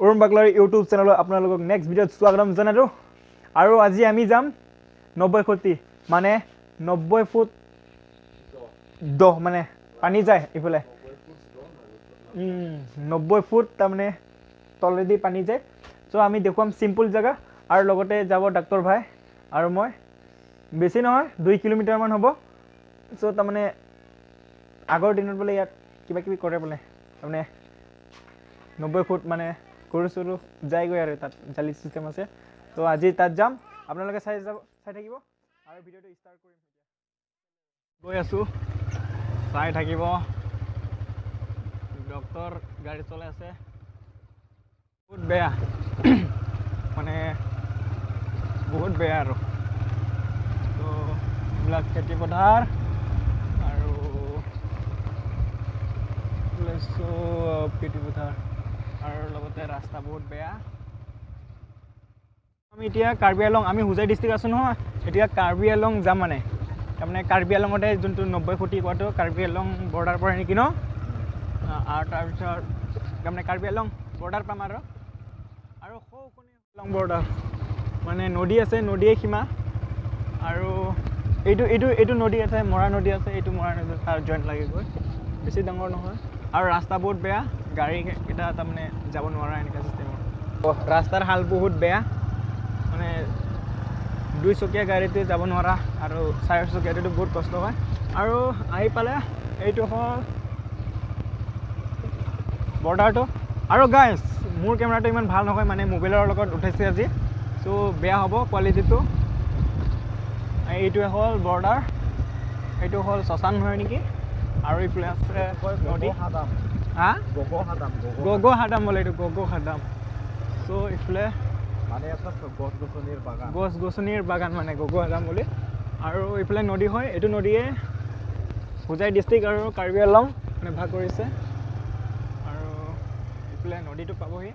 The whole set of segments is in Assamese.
অৰুণ বাগলাৰ ইউটিউব চেনেলত আপোনালোকক নেক্সট ভিডিঅ'ত স্বাগতম জনালোঁ আৰু আজি আমি যাম 90 ফুটি মানে 90 ফুট দ মানে পানী যায় ইফালে 90 ফুট তাৰমানে তলেদি পানী যায় সো আমি দেখুৱাম সিম্পল জায়গা আৰু লগতে যাব ডাক্তৰ ভাই আৰু মই বেছি নহয় 2 কিলোমিটাৰ মান হ'ব সো তাৰমানে আগৰ দিনত বলে ইয়াত কিবা কিবি কৰে বলে তাৰমানে 90 ফুট মানে গৰু যাই গৈ আৰু তাত জালি সিস্টেম আছে তো আজি তাত যাম আপোনালোকে চাই থাকিব আৰু ভিডিঅটো ষ্টাৰ্ট কৰিম গৈ আছো চাই থাকিব ডক্টৰ গাড়ী চলাই আছে বহুত বেয়া মানে বহুত বেয়া আৰু তো এইবিলাক খেতি পথাৰ আৰু খেতি পথাৰ আৰু লগতে ৰাস্তা বহুত বেয়া আমি এতিয়া কাৰ্বি আলং আমি হুজাই ডিষ্ট্ৰিক্ট আছো নহয় এতিয়া কাৰ্বি আলং যাম মানে তাৰমানে কাৰ্বি আলঙতে যোনটো 90 ফুটি কোৱাটো কাৰ্বি আলং বৰ্ডাৰ পৰা নেকি ন আৰু তাৰপিছত তাৰমানে কাৰ্বি আলং বৰ্ডাৰ পাম আৰু সৌখনি আলং বৰ্ডাৰ মানে নদী আছে নদীয়ে সীমা আৰু এইটো নদী আছে মৰা নদী আছে এইটো মৰা নদী তাৰ জইণ্ট লাগে গৈ বেছি ডাঙৰ নহয় আৰু ৰাস্তা বহুত বেয়া গাড়ী এটা তাৰমানে যাব নোৱাৰা এনেকুৱা চিষ্টেমৰ ৰাস্তাৰ হাল বহুত বেয়া মানে 2 চকীয়া গাড়ীতে যাব নোৱাৰা আৰু 4 চকীয়াটো বহুত কষ্ট হয় আৰু আহি পালে এইটো হ'ল বৰ্ডাৰটো আৰু গাইজ মোৰ কেমেৰাটো ইমান ভাল নহয় মানে মোবাইলৰ লগত উঠাইছে আজি সো বেয়া হ'ব কোৱালিটিটো এইটোৱে হ'ল বৰ্ডাৰ এইটো হ'ল শশান হয় নেকি আৰু ইফালে আছে নদী গগো হাদাম বলে এইটো গগো হাদাম সো ইফালে মানে এটা গছ গছনিৰ বাগান মানে গগো হাদাম বুলি আৰু ইফালে নদী হয় এইটো নদীয়ে হুজাই ডিষ্ট্ৰিক্ট আৰু কাৰ্বি আলং মানে ভাগ কৰিছে আৰু ইফালে নদীটো পাবহি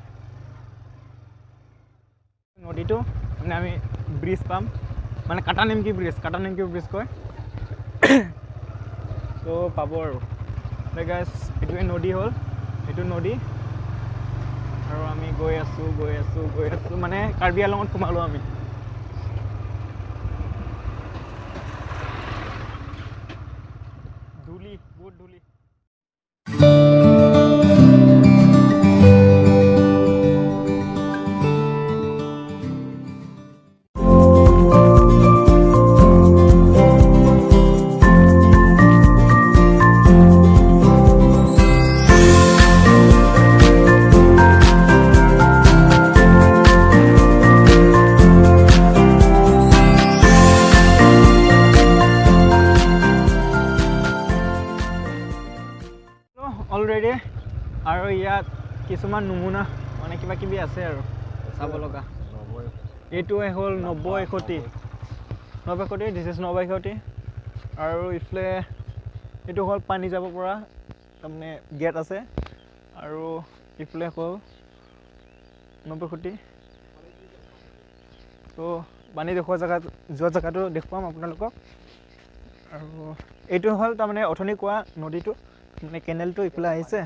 নদীটো মানে আমি ব্ৰিজ পাম মানে কাটা নেমকি ব্ৰিজ কয় তো পাব আৰু গাইজ এইটোৱে নদী হ'ল এইটো নদী আৰু আমি গৈ আছো মানে কাৰ্বি আলঙত সোমালো আমি ধূলি বহুত ধূলি অলৰেডি আৰু ইয়াত কিছুমান নমুনা মানে কিবা কিবি আছে আৰু চাব লগা এইটোৱে হ'ল 90 ফুটি দিছ ইজ 90 ফুটি আৰু ইফালে এইটো হ'ল পানী যাব পৰা তাৰমানে গেট আছে আৰু ইফালে হ'ল 90 ফুটি তো পানী দেখুওৱা যোৱা জেগাটো দেখুৱাম আপোনালোকক আৰু এইটো হ'ল তাৰমানে অথনি কোৱা নদীটো মানে কেনেলটো ইফালে আহিছে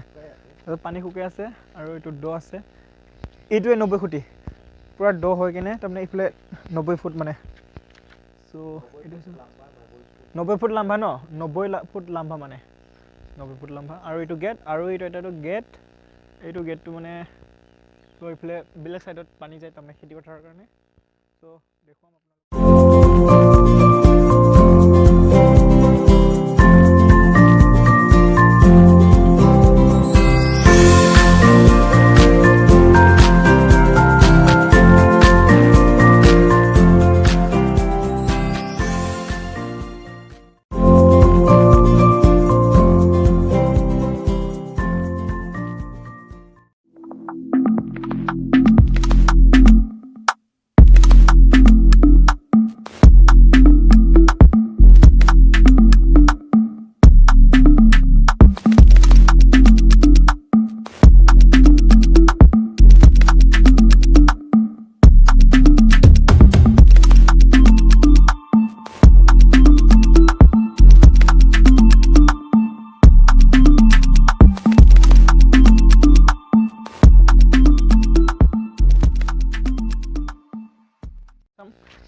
তাৰপিছত পানী শুকাই আছে আৰু এইটো দ আছে এইটোৱে 90 ফুটি পুৰা দ হৈ কিনে তাৰমানে ইফালে 90 ফুট মানে সো এইটো 90 ফুট লাম্বা ন 90 ফুট লাম্বা মানে 90 ফুট লাম্বা আৰু এইটো গেট আৰু এইটো গেটটো মানে তো ইফালে বেলেগ সাইডত পানী যায় তাৰমানে খেতি পথাৰৰ কাৰণে তো দেখুৱাম আপোনালোকক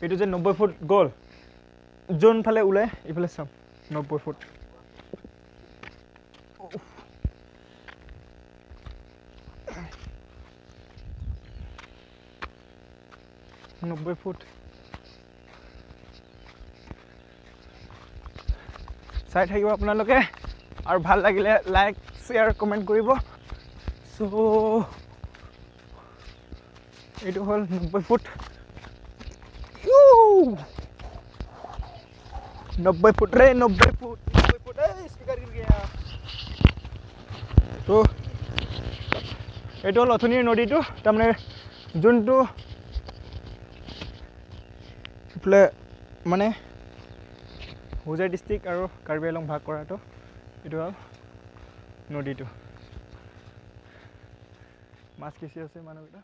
এইটো যে 90 ফুট গ'ল যোনফালে ওলাই এইফালে চাম 90 ফুট 90 ফুট চাই থাকিব আপোনালোকে আৰু ভাল লাগিলে লাইক শ্বেয়াৰ কমেণ্ট কৰিব সো এইটো হ'ল 90 ফুট 90 ফুট रे 90 ফুট স্পিকাৰ गिर गया তো এইটো হ'ল অথনিৰ নদীটো তাৰমানে যোনটো ইফালে মানে হোজাই ডিষ্ট্ৰিক্ট আৰু কাৰ্বি আংলং ভাগ কৰাটো এইটো হ'ল নদীটো মাছ কিচি আছে মানুহকেইটা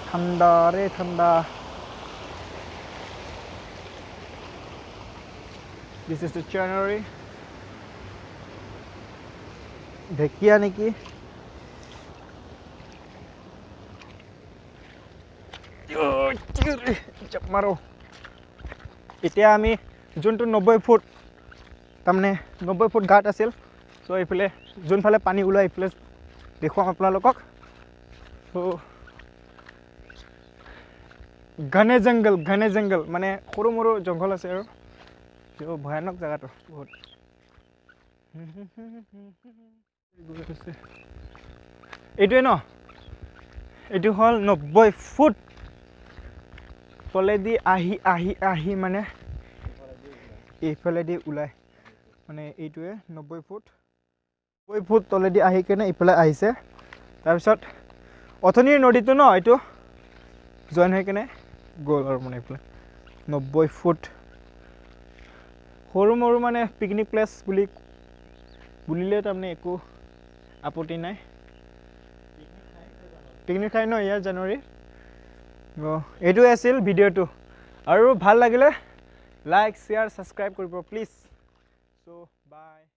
ঠান্ডা ৰে ঠান্ডা This is the January ঢেকিয়া নেকি চাপ মাৰো এতিয়া আমি যোনটো 90 ফুট তাৰমানে 90 ফুট ঘাট আছিল সো এইফালে যোনফালে পানী ওলাই এইফালে দেখুৱাম আপোনালোকক সো ঘনে জংগল মানে সৰু মৰু জংঘল আছে আৰু তো ভয়ানক জায়গাটো বহুত এইটোৱে ন এইটো হ'ল 90 ফুট তলেদি আহি মানে এইফালেদি ওলাই মানে এইটোৱে 90 ফুট তলেদি আহি কেনে এইফালে আহিছে তাৰপিছত অথনিৰ নদীটো ন এইটো জইন হৈ কেনে গ'ল আৰু মানে এইফালে 90 ফুট সৰু মৰু মানে পিকনিক প্লেচ বুলিলে তাৰমানে একো আপত্তি নাই পিকনিক খাই ন ইয়াৰ জানুৱাৰী এইটোৱে আছিল ভিডিঅ'টো আৰু ভাল লাগিলে লাইক শ্বেয়াৰ ছাবস্ক্ৰাইব কৰিব প্লিজ চ' বাই